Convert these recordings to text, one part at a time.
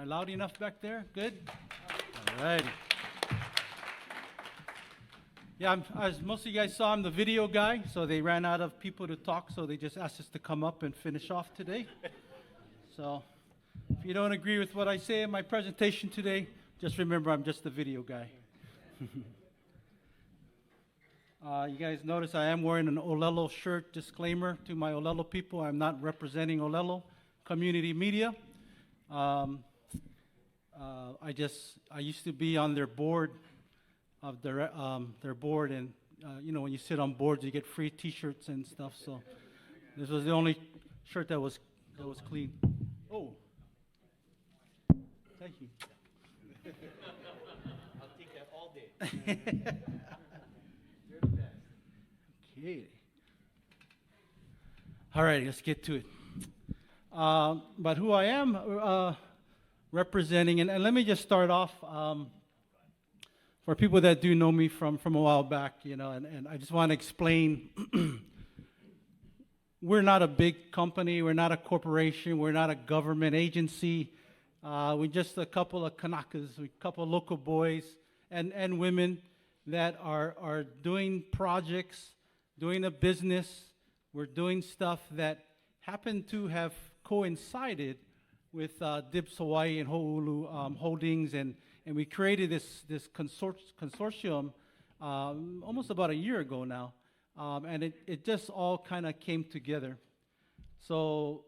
I loud enough back there? Good? All right. Yeah, as most of you guys saw, I'm the video guy, so they ran out of people to talk, so they just asked us to come up and finish off today. So if you don't agree with what I say in my presentation today, just remember I'm just the video guy. You guys notice I am wearing an Olelo shirt. Disclaimer to my Olelo people, I'm not representing Olelo Community Media. I used to be on their board of their board, and you know, when you sit on boards, you get free T-shirts and stuff. So this was the only shirt that was clean. Oh, thank you. I'll take that all day. You're the best. Okay. All right, let's get to it. But who I am representing, and let me just start off. For people that do know me from a while back, you know, and I just want to explain, we're not a big company, we're not a corporation, we're not a government agency. We're just a couple of Kanakas, a couple of local boys and women that are doing projects, doing a business. We're doing stuff that happen to have coincided with DIBS Hawaii and Ho'olu Holdings, and we created this consortium almost about a year ago now, and it just all kind of came together. So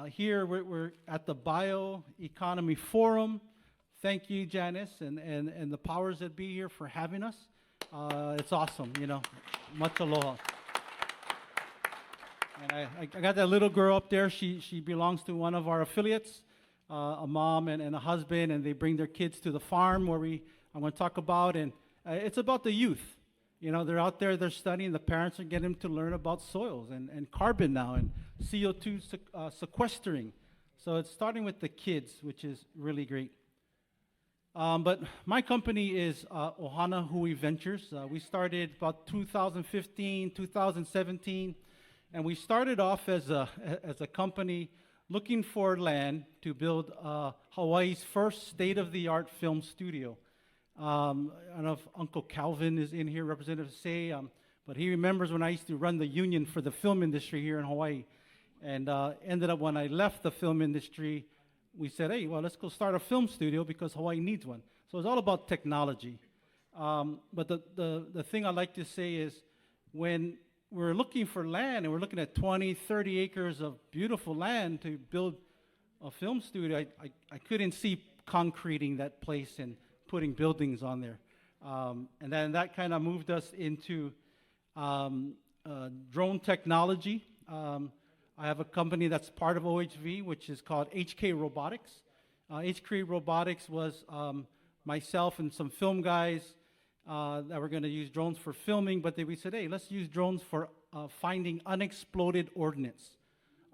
here we're at the Bioeconomy Forum. Thank you, Janice, and the powers that be here for having us. It's awesome, you know. Much aloha. And I got that little girl up there. She belongs to one of our affiliates. A mom and a husband, and they bring their kids to the farm where I'm going to talk about, and it's about the youth. You know, they're out there, they're studying. The parents are getting them to learn about soils and carbon now and CO2 sequestering. So it's starting with the kids, which is really great. But my company is Ohana Hui Ventures. We started about 2015, 2017, and we started off as a company looking for land to build Hawaii's first state-of-the-art film studio. I don't know if Uncle Calvin is in here, Representative Say, but he remembers when I used to run the union for the film industry here in Hawaii. And ended up when I left the film industry, we said, hey, well, let's go start a film studio because Hawaii needs one. So it's all about technology. But the thing I like to say is when we're looking for land, and we're looking at 20, 30 acres of beautiful land to build a film studio. I couldn't see concreting that place and putting buildings on there. And then that kind of moved us into drone technology. I have a company that's part of OHV, which is called HK Robotics. HK Robotics was myself and some film guys that were going to use drones for filming, but we said, hey, let's use drones for finding unexploded ordnance.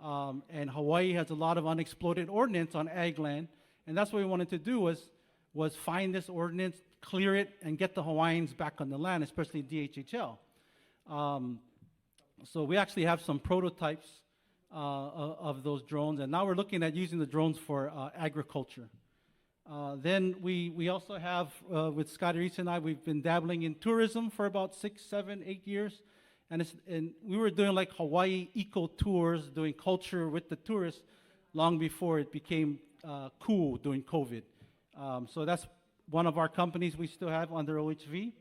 And Hawaii has a lot of unexploded ordnance on ag land, and that's what we wanted to do was find this ordnance, clear it, and get the Hawaiians back on the land, especially DHHL. So we actually have some prototypes of those drones, and now we're looking at using the drones for agriculture. Then we also have, with Scotty Reese and I, we've been dabbling in tourism for about 6, 7, 8 years. And we were doing like Hawaii eco tours, doing culture with the tourists long before it became cool during COVID. So that's one of our companies we still have under OHV.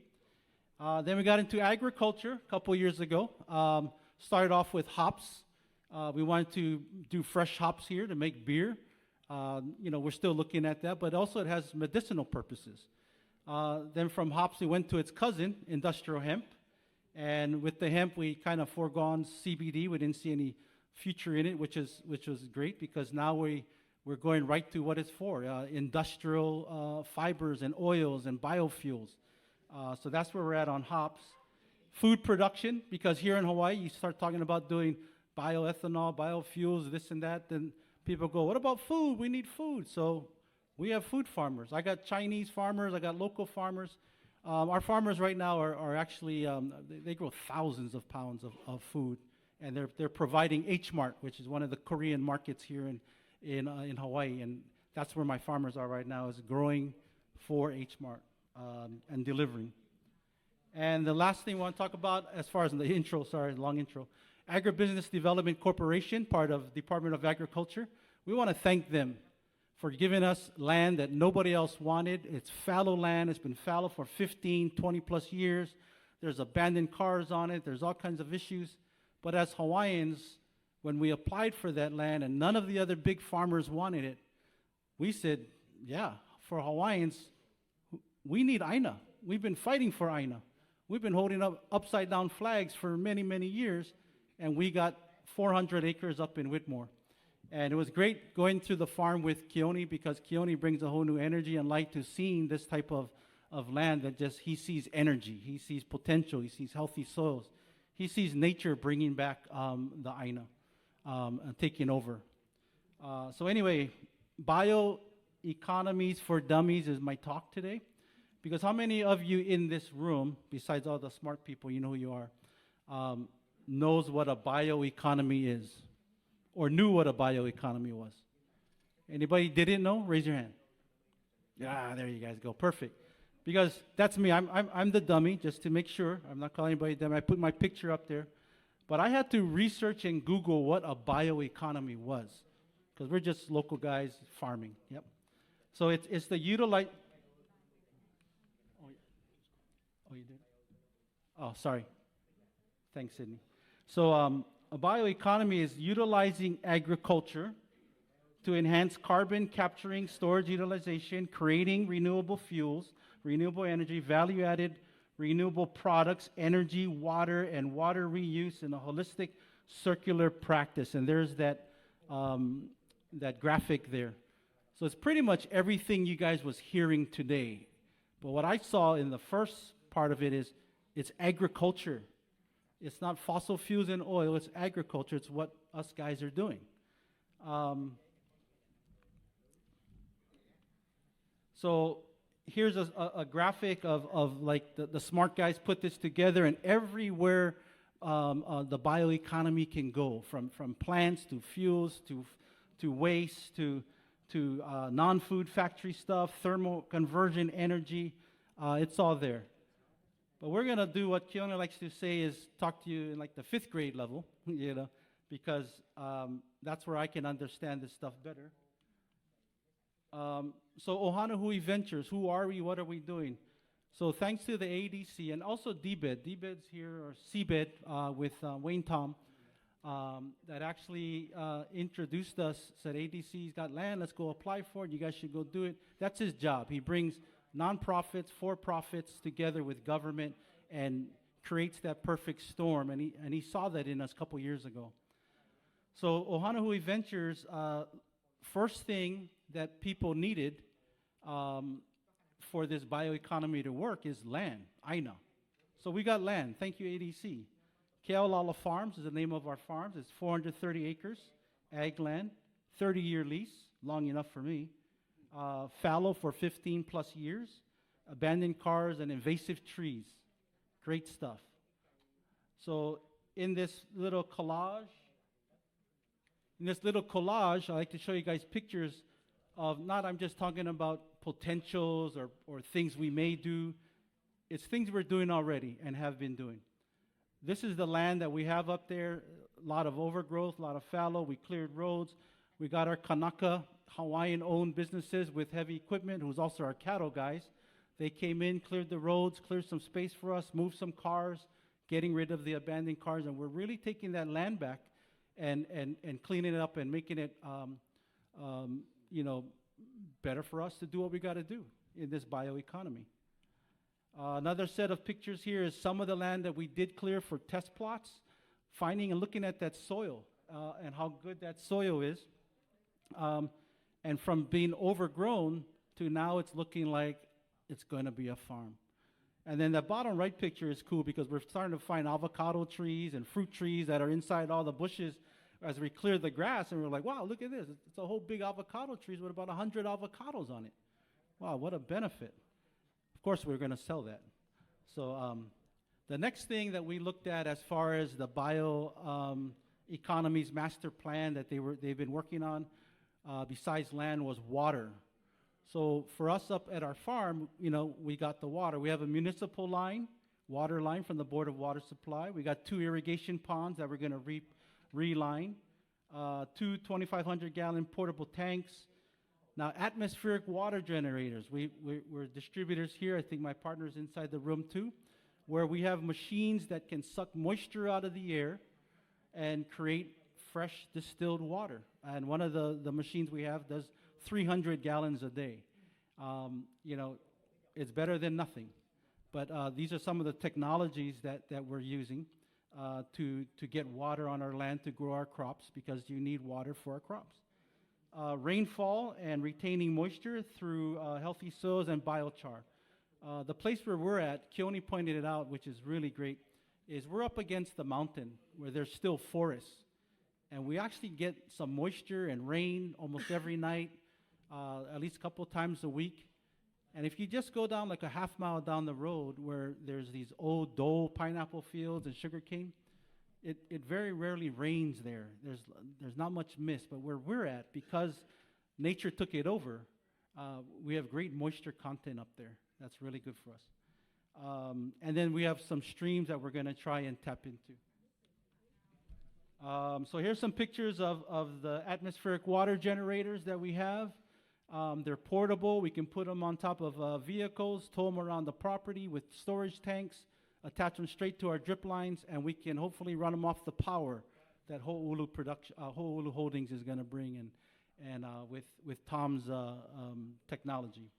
Then we got into agriculture a couple years ago. Started off with hops. We wanted to do fresh hops here to make beer. You know, we're still looking at that, but also it has medicinal purposes. Then from hops, we went to its cousin, industrial hemp. And with the hemp, we kind of foregone CBD. We didn't see any future in it, which was great because now we're going right to what it's for, industrial fibers and oils and biofuels. So that's where we're at on hops. Food production, because here in Hawaii, you start talking about doing bioethanol, biofuels, this and that, then people go, what about food? We need food. So we have food farmers. I got Chinese farmers. I got local farmers. Our farmers right now are actually, they grow thousands of pounds of food, and they're providing H Mart, which is one of the Korean markets here in Hawaii, and That's where my farmers are right now, is growing for H Mart and delivering. And the last thing I want to talk about, as far as the intro, sorry, long intro, Agribusiness Development Corporation, part of Department of Agriculture. We want to thank them for giving us land that nobody else wanted. It's fallow land. It's been fallow for 15, 20 plus years. There's abandoned cars on it. There's all kinds of issues. But as Hawaiians, when we applied for that land and none of the other big farmers wanted it, we said, yeah, for Hawaiians, we need Aina. We've been fighting for Aina. We've been holding up upside down flags for many, many years, and we got 400 acres up in Whitmore. And it was great going to the farm with Keone, because Keone brings a whole new energy and light to seeing this type of land that just, he sees energy, he sees potential, he sees healthy soils. He sees nature bringing back the Aina and taking over. So anyway, bioeconomies for dummies is my talk today. Because how many of you in this room, besides all the smart people, you know who you are, knows what a bioeconomy is? Or knew what a bioeconomy was? Anybody didn't know? Raise your hand. Yeah, there you guys go. Perfect. Because that's me. I'm the dummy, just to make sure. I'm not calling anybody dummy. I put my picture up there. But I had to research and Google what a bioeconomy was. Because we're just local guys farming. Yep. So it's the utilize. Oh, you did? Oh, sorry. Thanks, Sydney. So a bioeconomy is utilizing agriculture to enhance carbon capturing, storage utilization, creating renewable fuels, renewable energy, value-added renewable products, energy, water, and water reuse in a holistic circular practice. And there's that, that graphic there. So it's pretty much everything you guys was hearing today. But what I saw in the first part of it is it's agriculture. It's not fossil fuels and oil, it's agriculture. It's what us guys are doing. So here's a graphic of like the smart guys put this together, and everywhere the bioeconomy can go, from plants to fuels to waste to non-food factory stuff, thermal conversion energy, it's all there. But we're going to do what Keone likes to say, is talk to you in like the 5th grade level, you know, because that's where I can understand this stuff better. So Ohanahui Ventures, who are we, what are we doing? So thanks to the ADC and also DBED. DBED's here, or CBED with Wayne Tom, that actually introduced us, said ADC's got land, let's go apply for it, you guys should go do it. That's his job. He brings nonprofits, for-profits together with government and creates that perfect storm. And he saw that in us a couple years ago. So Ohanahui Ventures, first thing that people needed for this bioeconomy to work is land, Aina. So we got land. Thank you, ADC. Keaolala Farms is the name of our farms. It's 430 acres, ag land, 30-year lease, long enough for me. Fallow for 15 plus years, abandoned cars and invasive trees. Great stuff. So in this little collage, I like to show you guys pictures of, not I'm just talking about potentials or things we may do. It's things we're doing already and have been doing. This is the land that we have up there, a lot of overgrowth, a lot of fallow. We cleared roads. We got our Kanaka Hawaiian-owned businesses with heavy equipment, who's also our cattle guys. They came in, cleared the roads, cleared some space for us, moved some cars, getting rid of the abandoned cars, and we're really taking that land back and cleaning it up and making it, you know, better for us to do what we got to do in this bioeconomy. Another set of pictures here is some of the land that we did clear for test plots, finding and looking at that soil and how good that soil is. And from being overgrown to now it's looking like it's going to be a farm. And then the bottom right picture is cool because we're starting to find avocado trees and fruit trees that are inside all the bushes as we clear the grass. And we're like, wow, look at this. It's a whole big avocado trees with about 100 avocados on it. Wow, what a benefit. Of course, we're going to sell that. So the next thing that we looked at as far as the bio economies master plan that they've been working on, besides land was water. So for us up at our farm, we got the water. We have a municipal line, water line from the Board of Water Supply. We got 2 irrigation ponds that we're going to reline, 2 2,500-gallon portable tanks. Now, atmospheric water generators. We're distributors here. I think my partner's inside the room too, where we have machines that can suck moisture out of the air and create fresh distilled water. And one of the machines we have does 300 gallons a day. It's better than nothing. But these are some of the technologies that we're using to get water on our land to grow our crops, because you need water for our crops. Rainfall and retaining moisture through healthy soils and biochar. The place where we're at, Keone pointed it out, which is really great, is we're up against the mountain where there's still forests. And we actually get some moisture and rain almost every night, at least a couple times a week. And if you just go down like a half mile down the road where there's these old Dole pineapple fields and sugarcane, it very rarely rains there. There's not much mist, but where we're at, because nature took it over, we have great moisture content up there. That's really good for us. And then we have some streams that we're going to try and tap into. So here's some pictures of the atmospheric water generators that we have. They're portable. We can put them on top of vehicles, tow them around the property with storage tanks, attach them straight to our drip lines, and we can hopefully run them off the power that Ho'olu Holdings is going to bring and with Tom's technology.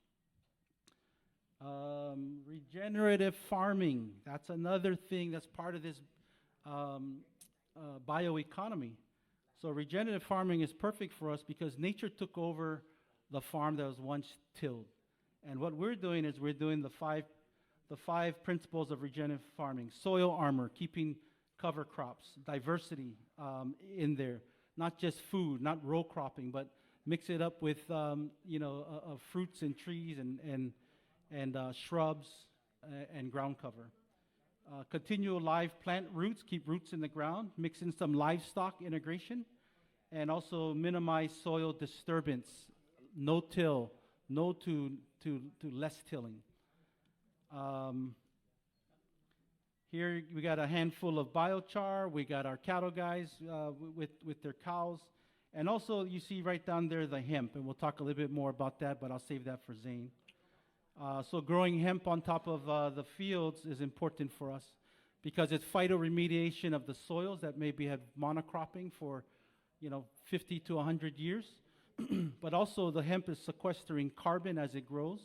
Regenerative farming, that's another thing that's part of this bioeconomy. So regenerative farming is perfect for us because nature took over the farm that was once tilled. And what we're doing is we're doing the five principles of regenerative farming. Soil armor, keeping cover crops, diversity in there, not just food, not row cropping, but mix it up with fruits and trees and shrubs and ground cover. Continual live plant roots, keep roots in the ground, mix in some livestock integration, and also minimize soil disturbance, no till, no to less tilling. Here we got a handful of biochar. We got our cattle guys with their cows. And also you see right down there the hemp, and we'll talk a little bit more about that, but I'll save that for Zane. So growing hemp on top of the fields is important for us because it's phytoremediation of the soils that maybe have monocropping for 50 to 100 years. But also the hemp is sequestering carbon as it grows.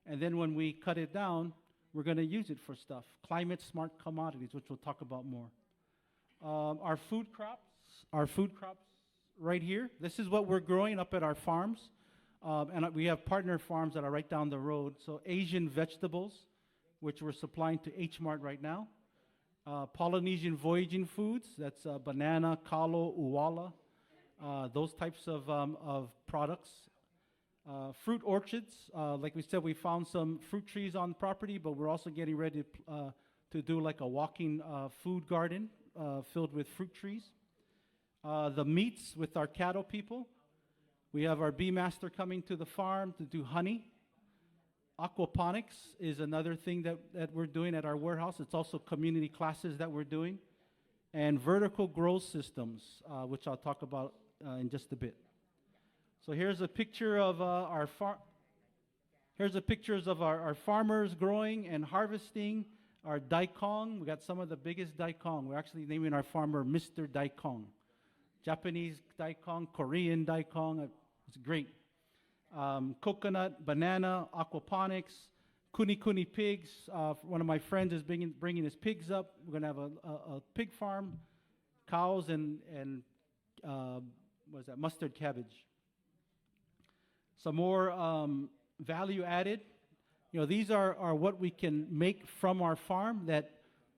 And then when we cut it down, we're going to use it for stuff. Climate smart commodities, which we'll talk about more. Our food crops right here. This is what we're growing up at our farms. And we have partner farms that are right down the road. So Asian vegetables, which we're supplying to H Mart right now. Polynesian voyaging foods, that's banana, kalo, uwala, those types of products. Fruit orchards, like we said, we found some fruit trees on property, but we're also getting ready to do like a walking food garden filled with fruit trees. The meats with our cattle people. We have our bee master coming to the farm to do honey. Aquaponics is another thing that we're doing at our warehouse. It's also community classes that we're doing. And vertical growth systems, which I'll talk about in just a bit. So here's a picture of our farmers growing and harvesting our daikon. We got some of the biggest daikon. We're actually naming our farmer Mr. Daikon. Japanese daikon, Korean daikon. It's great. Coconut, banana, aquaponics, kuni pigs. One of my friends is bringing his pigs up. We're going to have a pig farm, cows, and mustard cabbage. Some more value added. These are what we can make from our farm that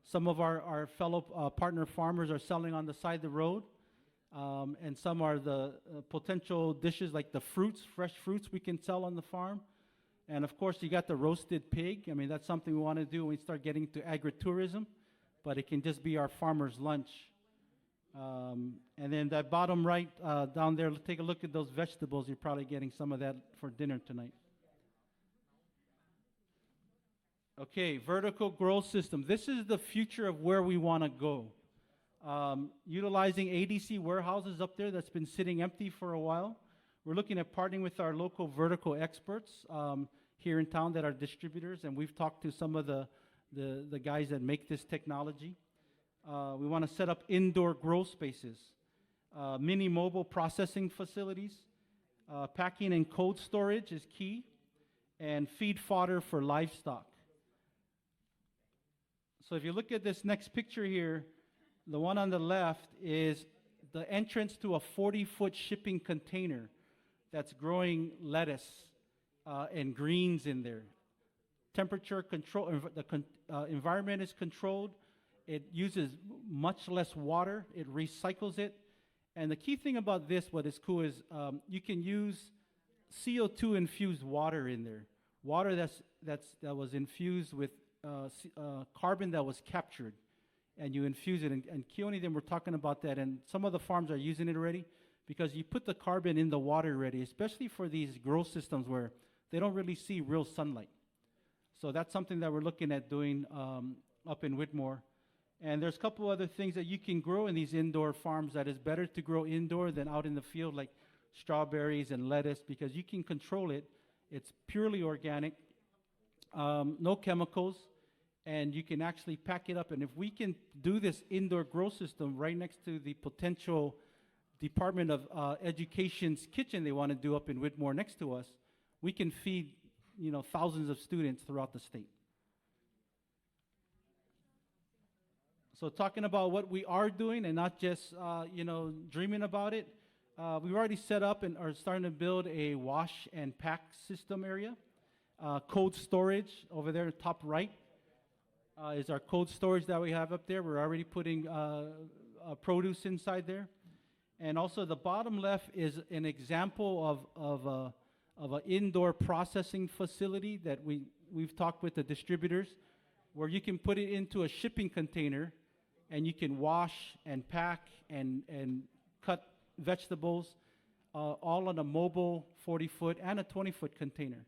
some of our fellow partner farmers are selling on the side of the road. And some are the potential dishes like the fruits, fresh fruits we can sell on the farm. And of course, you got the roasted pig. I mean, that's something we want to do when we start getting to agritourism, but it can just be our farmer's lunch. And then that bottom right down there, take a look at those vegetables. You're probably getting some of that for dinner tonight. Okay, vertical growth system. This is the future of where we want to go. Utilizing ADC warehouses up there that's been sitting empty for a while. We're looking at partnering with our local vertical experts here in town that are distributors, and we've talked to some of the guys that make this technology. We want to set up indoor grow spaces, mini mobile processing facilities, packing and cold storage is key, and feed fodder for livestock. So if you look at this next picture here, the one on the left is the entrance to a 40-foot shipping container that's growing lettuce and greens in there. Temperature control, environment is controlled. It uses much less water. It recycles it. And the key thing about this, what is cool, is you can use CO2 infused water in there. Water that was infused with carbon that was captured, and you infuse it. And Keone, then we're talking about that, and some of the farms are using it already because you put the carbon in the water already, especially for these grow systems where they don't really see real sunlight. So that's something that we're looking at doing up in Whitmore. And there's a couple other things that you can grow in these indoor farms that is better to grow indoor than out in the field, like strawberries and lettuce, because you can control it. It's purely organic, no chemicals, and you can actually pack it up. And if we can do this indoor grow system right next to the potential Department of Education's kitchen they want to do up in Whitmore next to us, we can feed, thousands of students throughout the state. So talking about what we are doing and not just, dreaming about it, we've already set up and are starting to build a wash and pack system area. Cold storage over there, top right, is our cold storage that we have up there. We're already putting produce inside there. And also the bottom left is an example of an indoor processing facility that we've talked with the distributors, where you can put it into a shipping container and you can wash and pack and cut vegetables all on a mobile 40-foot and a 20-foot container,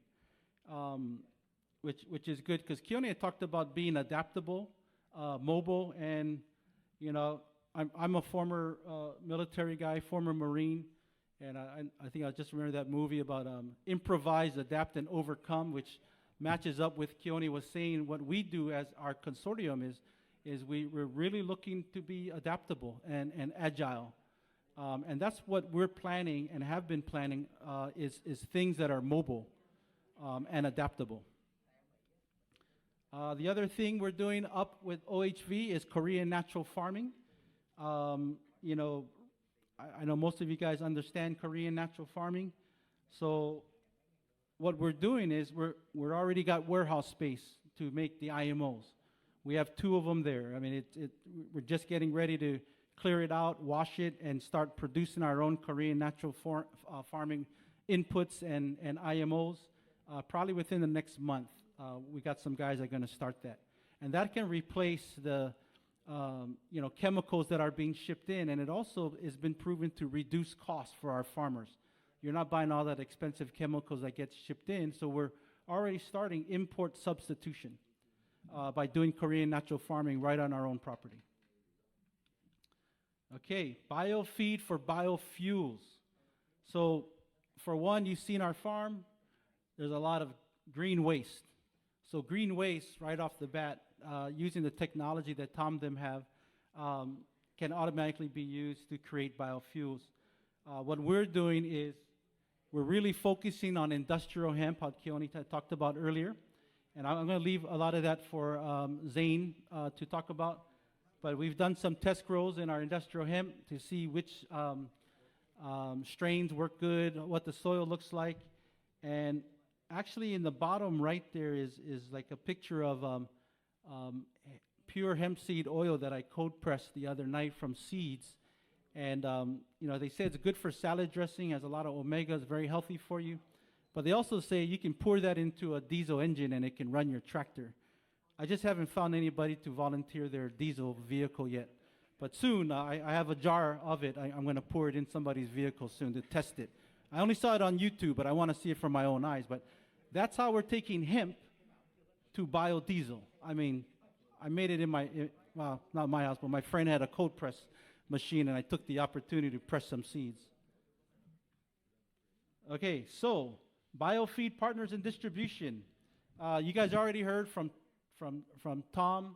which is good because Keone had talked about being adaptable, mobile, and I'm a former military guy, former Marine, and I think I just remember that movie about improvise, adapt, and overcome, which matches up with Keone was saying. What we do as our consortium is we're really looking to be adaptable and agile. And that's what we're planning and have been planning is things that are mobile and adaptable. The other thing we're doing up with OHV is Korean natural farming. I know most of you guys understand Korean natural farming. So what we're doing is we're already got warehouse space to make the IMOs. We have 2 of them there. I mean, we're just getting ready to clear it out, wash it, and start producing our own Korean natural farming inputs and IMOs probably within the next month. We got some guys that are going to start that. And that can replace the chemicals that are being shipped in, and it also has been proven to reduce costs for our farmers. You're not buying all that expensive chemicals that get shipped in, so we're already starting import substitution by doing Korean natural farming right on our own property. Okay, biofeed for biofuels. So for one, you've seen our farm, there's a lot of green waste. So green waste, right off the bat, using the technology that Tom them have, can automatically be used to create biofuels. What we're doing is we're really focusing on industrial hemp, how Keone talked about earlier. And I'm going to leave a lot of that for Zane to talk about. But we've done some test grows in our industrial hemp to see which strains work good, what the soil looks like. And actually in the bottom right there is like a picture of pure hemp seed oil that I cold pressed the other night from seeds. And, they say it's good for salad dressing, has a lot of omegas, very healthy for you. But they also say you can pour that into a diesel engine and it can run your tractor. I just haven't found anybody to volunteer their diesel vehicle yet. But soon, I have a jar of it. I'm going to pour it in somebody's vehicle soon to test it. I only saw it on YouTube, but I want to see it from my own eyes. But that's how we're taking hemp to biodiesel. I mean, I made it in well, not my house, but my friend had a cold press machine, and I took the opportunity to press some seeds. Okay, so biofeed partners and distribution. You guys already heard from Tom.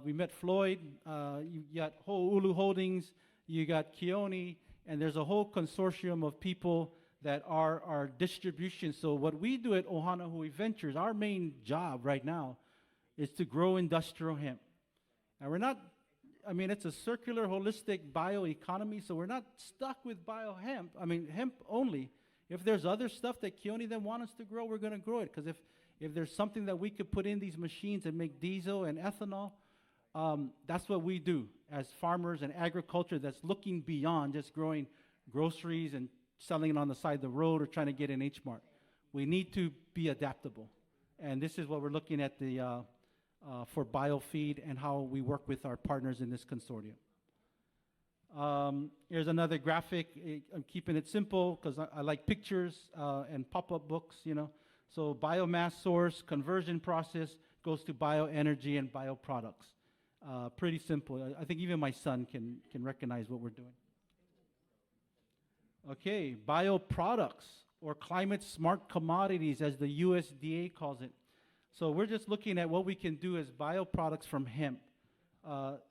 We met Floyd. You got Ho'olu Holdings. You got Keone, and there's a whole consortium of people that are our distribution. So what we do at Ohanahui Ventures, our main job right now, is to grow industrial hemp. Now we're not. I mean, it's a circular, holistic bioeconomy, so we're not stuck with hemp only. If there's other stuff that Keone then want us to grow, we're going to grow it. Because if there's something that we could put in these machines and make diesel and ethanol, that's what we do as farmers and agriculture that's looking beyond just growing groceries and selling it on the side of the road or trying to get an H-Mart. We need to be adaptable. And this is what we're looking at for biofeed and how we work with our partners in this consortium. Here's another graphic. I'm keeping it simple because I like pictures and pop-up books, you know. So biomass source, conversion process goes to bioenergy and bioproducts. Pretty simple. I think even my son can recognize what we're doing. Okay, bioproducts or climate smart commodities as the USDA calls it. So we're just looking at what we can do as bioproducts from hemp.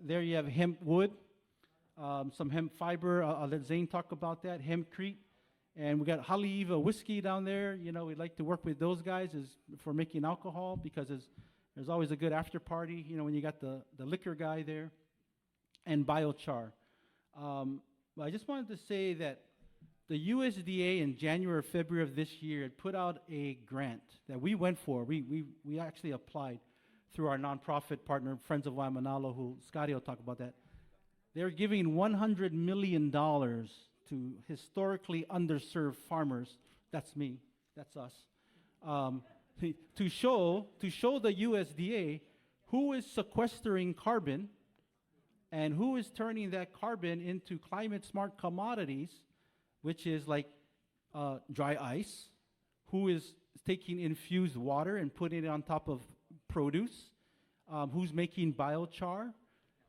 There you have hemp wood. Some hemp fiber, I'll let Zane talk about that, hempcrete. And we got Haleiwa whiskey down there. You know, we'd like to work with those guys for making alcohol because there's always a good after party, you know, when you got the liquor guy there. And biochar. I just wanted to say that the USDA in January or February of this year had put out a grant that we went for. We actually applied through our nonprofit partner, Friends of Waimanalo, who Scotty will talk about that. They're giving $100 million to historically underserved farmers. That's me. That's us. To show the USDA who is sequestering carbon and who is turning that carbon into climate smart commodities, which is like dry ice, who is taking infused water and putting it on top of produce, who's making biochar,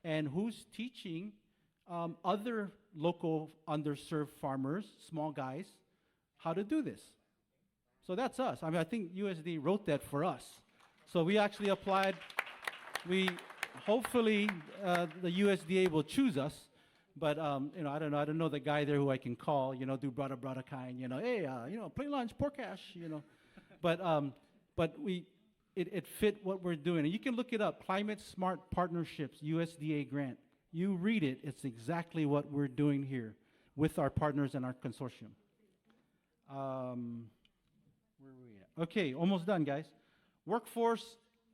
and who's teaching other local underserved farmers, small guys, how to do this. So that's us. I mean, I think USD wrote that for us. So we actually applied. Hopefully the USDA will choose us. But you know, I don't know the guy there who I can call. You know, do brother kind. You know, hey, you know, plain lunch, poor cash. You know, but it fit what we're doing. And you can look it up. Climate Smart Partnerships USDA grant. You read it. It's exactly what we're doing here with our partners and our consortium. Where are we at? Okay, almost done, guys. Workforce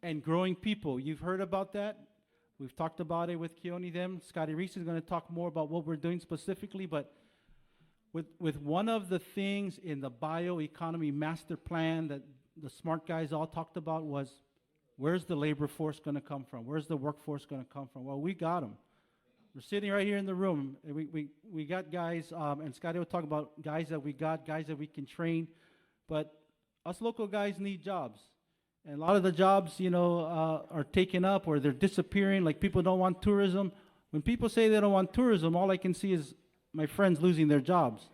and growing people. You've heard about that. We've talked about it with Keone them. Scotty Reese is going to talk more about what we're doing specifically, but with one of the things in the bioeconomy master plan that the smart guys all talked about was, where's the labor force going to come from? Where's the workforce going to come from? Well, we got them. We're sitting right here in the room. We got guys, and Scotty will talk about guys that we got, guys that we can train, but us local guys need jobs. And a lot of the jobs, you know, are taken up or they're disappearing, like people don't want tourism. When people say they don't want tourism, all I can see is my friends losing their jobs.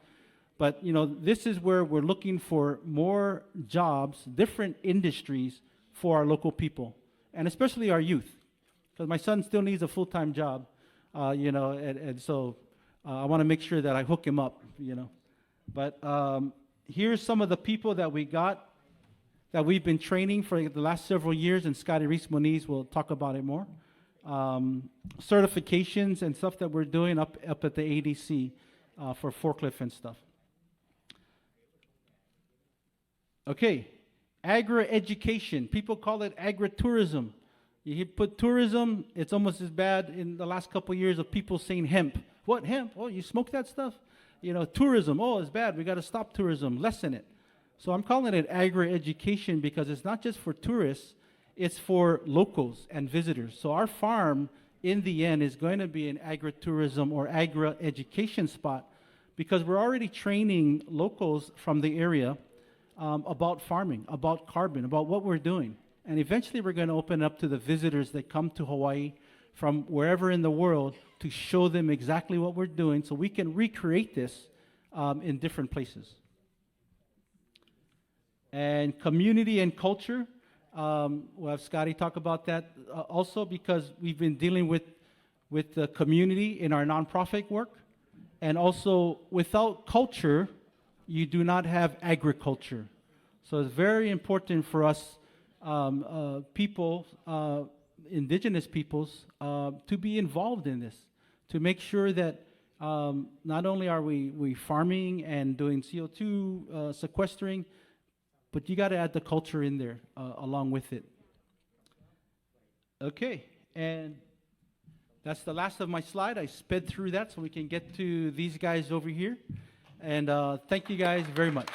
But, you know, this is where we're looking for more jobs, different industries for our local people, and especially our youth. Because my son still needs a full-time job, you know, and so I want to make sure that I hook him up, you know. But here's some of the people that we got that we've been training for the last several years, and Scotty Reese Moniz will talk about it more. Certifications and stuff that we're doing up at the ADC for forklift and stuff. Okay, agri-education. People call it agritourism. You put tourism, it's almost as bad in the last couple of years of people saying hemp. What, hemp? Oh, you smoke that stuff? You know, tourism. Oh, it's bad. We got to stop tourism, lessen it. So I'm calling it agri-education because it's not just for tourists, it's for locals and visitors. So our farm in the end is going to be an agritourism or agri-education spot, because we're already training locals from the area about farming, about carbon, about what we're doing. And eventually we're going to open up to the visitors that come to Hawaii from wherever in the world to show them exactly what we're doing so we can recreate this in different places. And community and culture, we'll have Scotty talk about that also, because we've been dealing with the community in our nonprofit work. And also, without culture, you do not have agriculture. So it's very important for us people, indigenous peoples, to be involved in this, to make sure that not only are we farming and doing CO2 sequestering, but you got to add the culture in there along with it. Okay, and that's the last of my slide. I sped through that so we can get to these guys over here. And thank you guys very much.